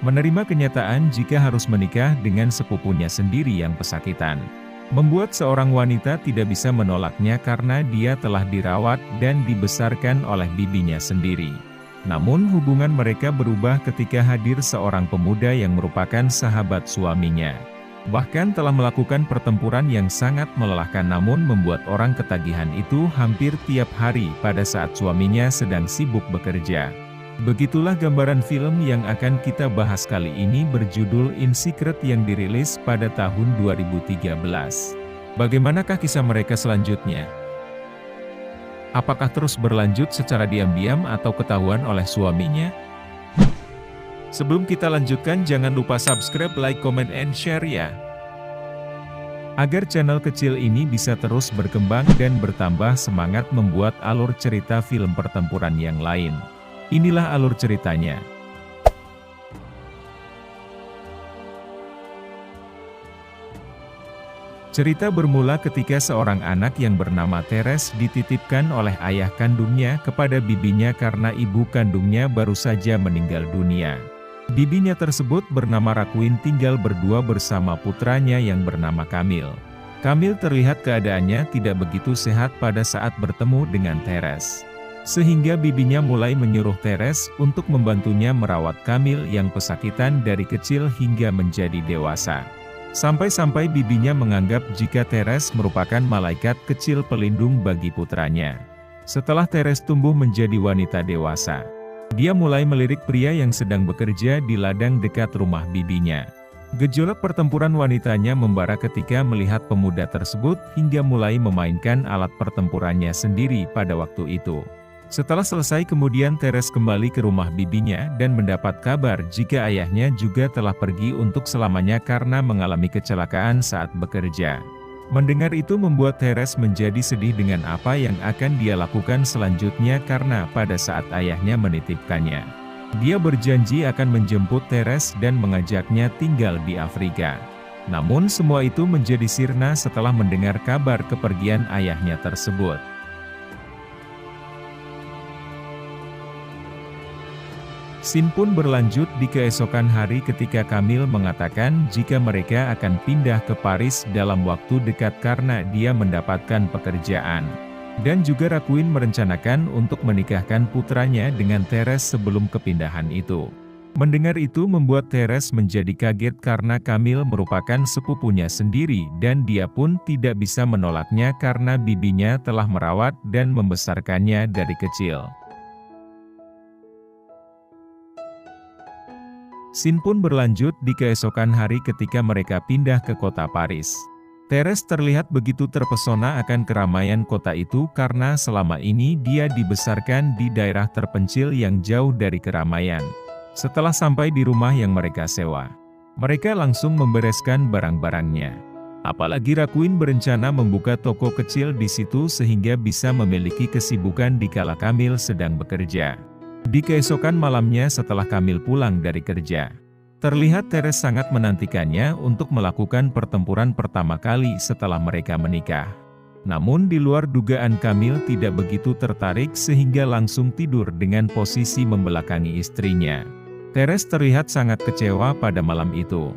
Menerima kenyataan jika harus menikah dengan sepupunya sendiri yang pesakitan, membuat seorang wanita tidak bisa menolaknya karena dia telah dirawat dan dibesarkan oleh bibinya sendiri. Namun hubungan mereka berubah ketika hadir seorang pemuda yang merupakan sahabat suaminya. Bahkan telah melakukan pertempuran yang sangat melelahkan namun membuat orang ketagihan itu hampir tiap hari pada saat suaminya sedang sibuk bekerja. Begitulah gambaran film yang akan kita bahas kali ini berjudul In Secret yang dirilis pada tahun 2013. Bagaimanakah kisah mereka selanjutnya? Apakah terus berlanjut secara diam-diam atau ketahuan oleh suaminya? Sebelum kita lanjutkan jangan lupa subscribe, like, comment, and share ya. Agar channel kecil ini bisa terus berkembang dan bertambah semangat membuat alur cerita film pertempuran yang lain. Inilah alur ceritanya. Cerita bermula ketika seorang anak yang bernama Teres dititipkan oleh ayah kandungnya kepada bibinya karena ibu kandungnya baru saja meninggal dunia. Bibinya tersebut bernama Rakwin tinggal berdua bersama putranya yang bernama Kamil. Kamil terlihat keadaannya tidak begitu sehat pada saat bertemu dengan Teres. Sehingga bibinya mulai menyuruh Teres untuk membantunya merawat Kamil yang pesakitan dari kecil hingga menjadi dewasa. Sampai-sampai bibinya menganggap jika Teres merupakan malaikat kecil pelindung bagi putranya. Setelah Teres tumbuh menjadi wanita dewasa, dia mulai melirik pria yang sedang bekerja di ladang dekat rumah bibinya. Gejolak pertempuran wanitanya membara ketika melihat pemuda tersebut hingga mulai memainkan alat pertempurannya sendiri pada waktu itu. Setelah selesai kemudian Teres kembali ke rumah bibinya dan mendapat kabar jika ayahnya juga telah pergi untuk selamanya karena mengalami kecelakaan saat bekerja. Mendengar itu membuat Teres menjadi sedih dengan apa yang akan dia lakukan selanjutnya karena pada saat ayahnya menitipkannya, dia berjanji akan menjemput Teres dan mengajaknya tinggal di Afrika. Namun semua itu menjadi sirna setelah mendengar kabar kepergian ayahnya tersebut. Scene pun berlanjut di keesokan hari ketika Kamil mengatakan jika mereka akan pindah ke Paris dalam waktu dekat karena dia mendapatkan pekerjaan. Dan juga Rakwin merencanakan untuk menikahkan putranya dengan Teres sebelum kepindahan itu. Mendengar itu membuat Teres menjadi kaget karena Kamil merupakan sepupunya sendiri dan dia pun tidak bisa menolaknya karena bibinya telah merawat dan membesarkannya dari kecil. Scene pun berlanjut di keesokan hari ketika mereka pindah ke kota Paris. Teres terlihat begitu terpesona akan keramaian kota itu karena selama ini dia dibesarkan di daerah terpencil yang jauh dari keramaian. Setelah sampai di rumah yang mereka sewa, mereka langsung membereskan barang-barangnya. Apalagi Rakwin berencana membuka toko kecil di situ sehingga bisa memiliki kesibukan dikala Kamil sedang bekerja. Di keesokan malamnya setelah Kamil pulang dari kerja, terlihat Teres sangat menantikannya untuk melakukan pertempuran pertama kali setelah mereka menikah. Namun di luar dugaan Kamil tidak begitu tertarik sehingga langsung tidur dengan posisi membelakangi istrinya. Teres terlihat sangat kecewa pada malam itu.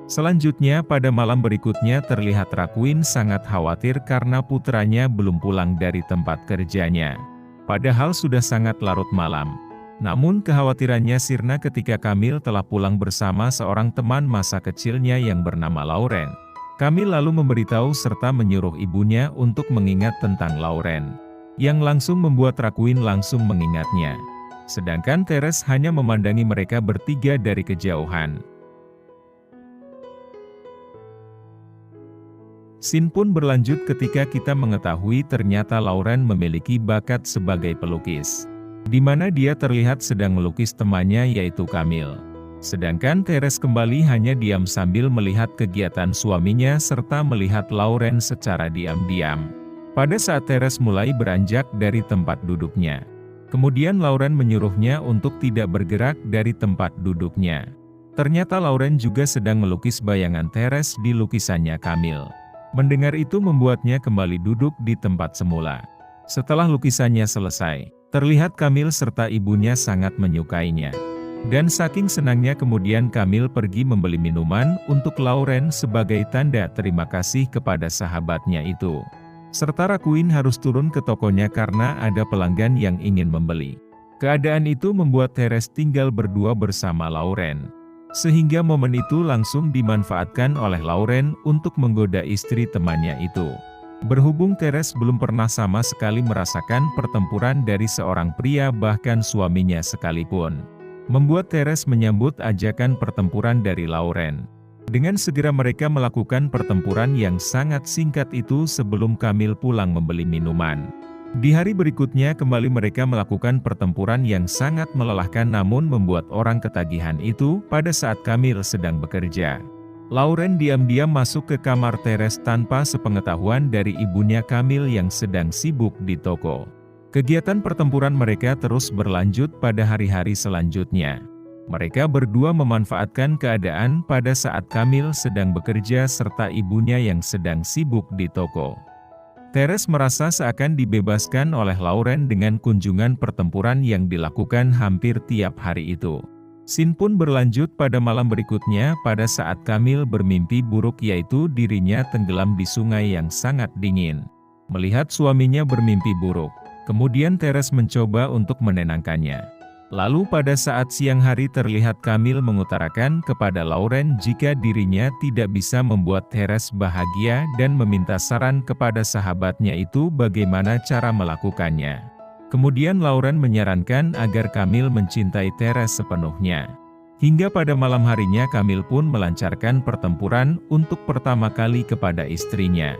Selanjutnya pada malam berikutnya terlihat Rakwin sangat khawatir karena putranya belum pulang dari tempat kerjanya. Padahal sudah sangat larut malam. Namun kekhawatirannya sirna ketika Kamil telah pulang bersama seorang teman masa kecilnya yang bernama Lauren. Kamil lalu memberitahu serta menyuruh ibunya untuk mengingat tentang Lauren, yang langsung membuat Rakwin langsung mengingatnya. Sedangkan Teres hanya memandangi mereka bertiga dari kejauhan. Scene pun berlanjut ketika kita mengetahui ternyata Lauren memiliki bakat sebagai pelukis, di mana dia terlihat sedang melukis temannya yaitu Kamil. Sedangkan Teres kembali hanya diam sambil melihat kegiatan suaminya serta melihat Lauren secara diam-diam. Pada saat Teres mulai beranjak dari tempat duduknya, kemudian Lauren menyuruhnya untuk tidak bergerak dari tempat duduknya. Ternyata Lauren juga sedang melukis bayangan Teres di lukisannya Kamil. Mendengar itu membuatnya kembali duduk di tempat semula. Setelah lukisannya selesai, terlihat Kamil serta ibunya sangat menyukainya. Dan saking senangnya kemudian Kamil pergi membeli minuman untuk Lauren sebagai tanda terima kasih kepada sahabatnya itu. Serta Rakuin harus turun ke tokonya karena ada pelanggan yang ingin membeli. Keadaan itu membuat Teres tinggal berdua bersama Lauren. Sehingga momen itu langsung dimanfaatkan oleh Lauren untuk menggoda istri temannya itu. Berhubung Teres belum pernah sama sekali merasakan pertempuran dari seorang pria bahkan suaminya sekalipun. Membuat Teres menyambut ajakan pertempuran dari Lauren. Dengan segera mereka melakukan pertempuran yang sangat singkat itu sebelum Kamil pulang membeli minuman. Di hari berikutnya kembali mereka melakukan pertempuran yang sangat melelahkan namun membuat orang ketagihan itu pada saat Kamil sedang bekerja. Lauren diam-diam masuk ke kamar Teres tanpa sepengetahuan dari ibunya Kamil yang sedang sibuk di toko. Kegiatan pertempuran mereka terus berlanjut pada hari-hari selanjutnya. Mereka berdua memanfaatkan keadaan pada saat Kamil sedang bekerja serta ibunya yang sedang sibuk di toko. Teres merasa seakan dibebaskan oleh Lauren dengan kunjungan pertempuran yang dilakukan hampir tiap hari itu. Scene pun berlanjut pada malam berikutnya pada saat Kamil bermimpi buruk yaitu dirinya tenggelam di sungai yang sangat dingin. Melihat suaminya bermimpi buruk, kemudian Teres mencoba untuk menenangkannya. Lalu pada saat siang hari terlihat Kamil mengutarakan kepada Lauren jika dirinya tidak bisa membuat Teres bahagia dan meminta saran kepada sahabatnya itu bagaimana cara melakukannya. Kemudian Lauren menyarankan agar Kamil mencintai Teres sepenuhnya. Hingga pada malam harinya Kamil pun melancarkan pertempuran untuk pertama kali kepada istrinya.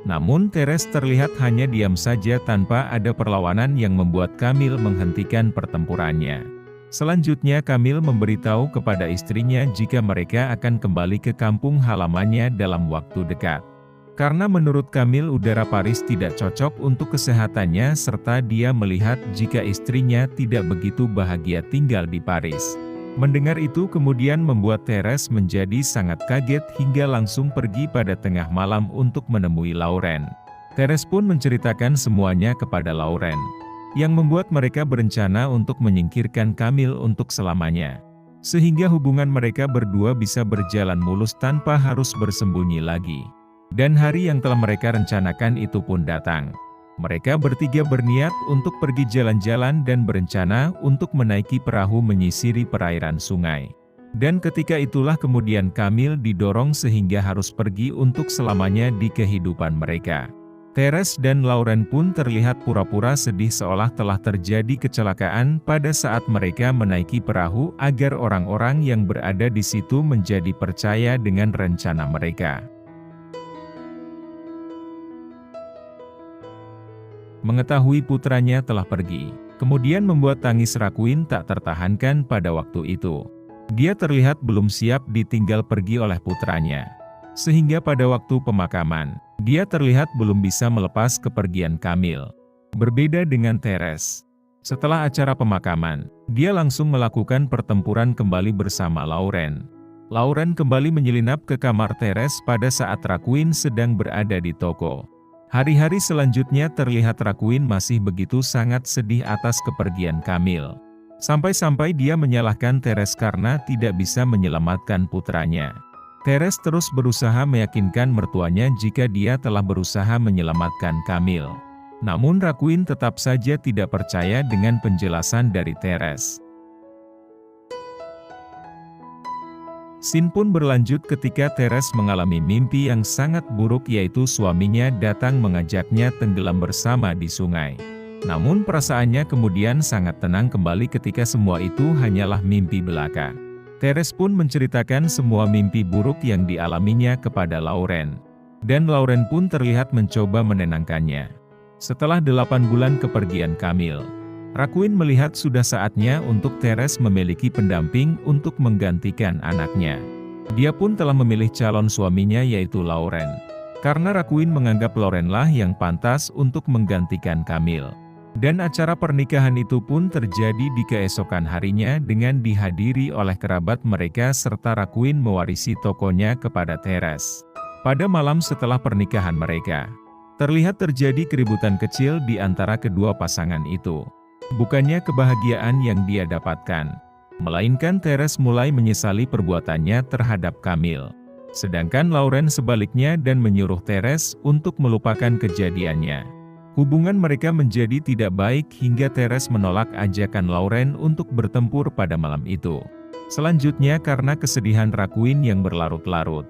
Namun Teres terlihat hanya diam saja tanpa ada perlawanan yang membuat Kamil menghentikan pertempurannya. Selanjutnya Kamil memberitahu kepada istrinya jika mereka akan kembali ke kampung halamannya dalam waktu dekat. Karena menurut Kamil udara Paris tidak cocok untuk kesehatannya serta dia melihat jika istrinya tidak begitu bahagia tinggal di Paris. Mendengar itu kemudian membuat Teres menjadi sangat kaget hingga langsung pergi pada tengah malam untuk menemui Lauren. Teres pun menceritakan semuanya kepada Lauren, yang membuat mereka berencana untuk menyingkirkan Kamil untuk selamanya. Sehingga hubungan mereka berdua bisa berjalan mulus tanpa harus bersembunyi lagi. Dan hari yang telah mereka rencanakan itu pun datang. Mereka bertiga berniat untuk pergi jalan-jalan dan berencana untuk menaiki perahu menyisiri perairan sungai. Dan ketika itulah kemudian Kamil didorong sehingga harus pergi untuk selamanya di kehidupan mereka. Teres dan Lauren pun terlihat pura-pura sedih seolah telah terjadi kecelakaan pada saat mereka menaiki perahu agar orang-orang yang berada di situ menjadi percaya dengan rencana mereka. Mengetahui putranya telah pergi, kemudian membuat tangis Rakuin tak tertahankan pada waktu itu. Dia terlihat belum siap ditinggal pergi oleh putranya. Sehingga pada waktu pemakaman, dia terlihat belum bisa melepas kepergian Kamil. Berbeda dengan Teres. Setelah acara pemakaman, dia langsung melakukan pertempuran kembali bersama Lauren. Lauren kembali menyelinap ke kamar Teres pada saat Rakuin sedang berada di toko. Hari-hari selanjutnya terlihat Rakuin masih begitu sangat sedih atas kepergian Kamil. Sampai-sampai dia menyalahkan Teres karena tidak bisa menyelamatkan putranya. Teres terus berusaha meyakinkan mertuanya jika dia telah berusaha menyelamatkan Kamil. Namun Rakuin tetap saja tidak percaya dengan penjelasan dari Teres. Scene pun berlanjut ketika Teres mengalami mimpi yang sangat buruk yaitu suaminya datang mengajaknya tenggelam bersama di sungai. Namun perasaannya kemudian sangat tenang kembali ketika semua itu hanyalah mimpi belaka. Teres pun menceritakan semua mimpi buruk yang dialaminya kepada Lauren. Dan Lauren pun terlihat mencoba menenangkannya. Setelah 8 bulan kepergian Kamil, Rakuin melihat sudah saatnya untuk Teres memiliki pendamping untuk menggantikan anaknya. Dia pun telah memilih calon suaminya yaitu Lauren. Karena Rakuin menganggap Laurenlah yang pantas untuk menggantikan Kamil. Dan acara pernikahan itu pun terjadi di keesokan harinya dengan dihadiri oleh kerabat mereka serta Rakuin mewarisi tokonya kepada Teres. Pada malam setelah pernikahan mereka, terlihat terjadi keributan kecil di antara kedua pasangan itu. Bukannya kebahagiaan yang dia dapatkan. Melainkan Teres mulai menyesali perbuatannya terhadap Kamil. Sedangkan Lauren sebaliknya dan menyuruh Teres untuk melupakan kejadiannya. Hubungan mereka menjadi tidak baik hingga Teres menolak ajakan Lauren untuk bertempur pada malam itu. Selanjutnya karena kesedihan Rakuin yang berlarut-larut,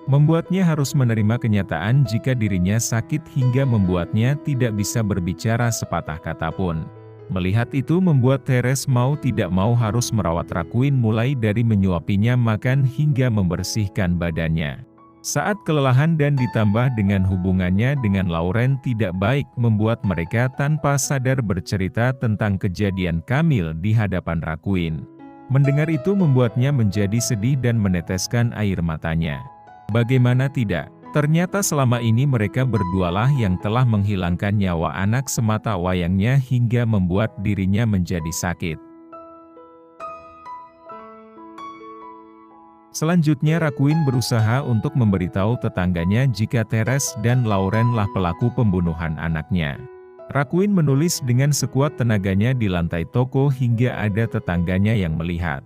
membuatnya harus menerima kenyataan jika dirinya sakit hingga membuatnya tidak bisa berbicara sepatah kata pun. Melihat itu membuat Teres mau tidak mau harus merawat Rakuin mulai dari menyuapinya makan hingga membersihkan badannya. Saat kelelahan dan ditambah dengan hubungannya dengan Lauren tidak baik membuat mereka tanpa sadar bercerita tentang kejadian Kamil di hadapan Rakuin. Mendengar itu membuatnya menjadi sedih dan meneteskan air matanya. Bagaimana tidak? Ternyata selama ini mereka berdualah yang telah menghilangkan nyawa anak semata wayangnya hingga membuat dirinya menjadi sakit. Selanjutnya Rakuin berusaha untuk memberitahu tetangganya jika Teres dan Lauren lah pelaku pembunuhan anaknya. Rakuin menulis dengan sekuat tenaganya di lantai toko hingga ada tetangganya yang melihat.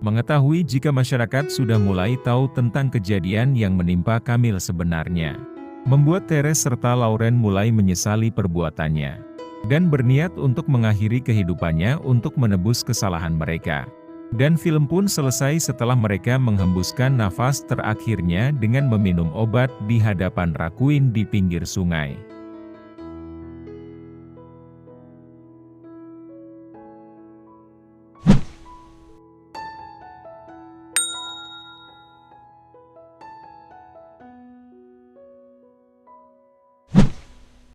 Mengetahui jika masyarakat sudah mulai tahu tentang kejadian yang menimpa Kamil sebenarnya, membuat Teres serta Lauren mulai menyesali perbuatannya, dan berniat untuk mengakhiri kehidupannya untuk menebus kesalahan mereka. Dan film pun selesai setelah mereka menghembuskan nafas terakhirnya dengan meminum obat di hadapan Rakuin di pinggir sungai.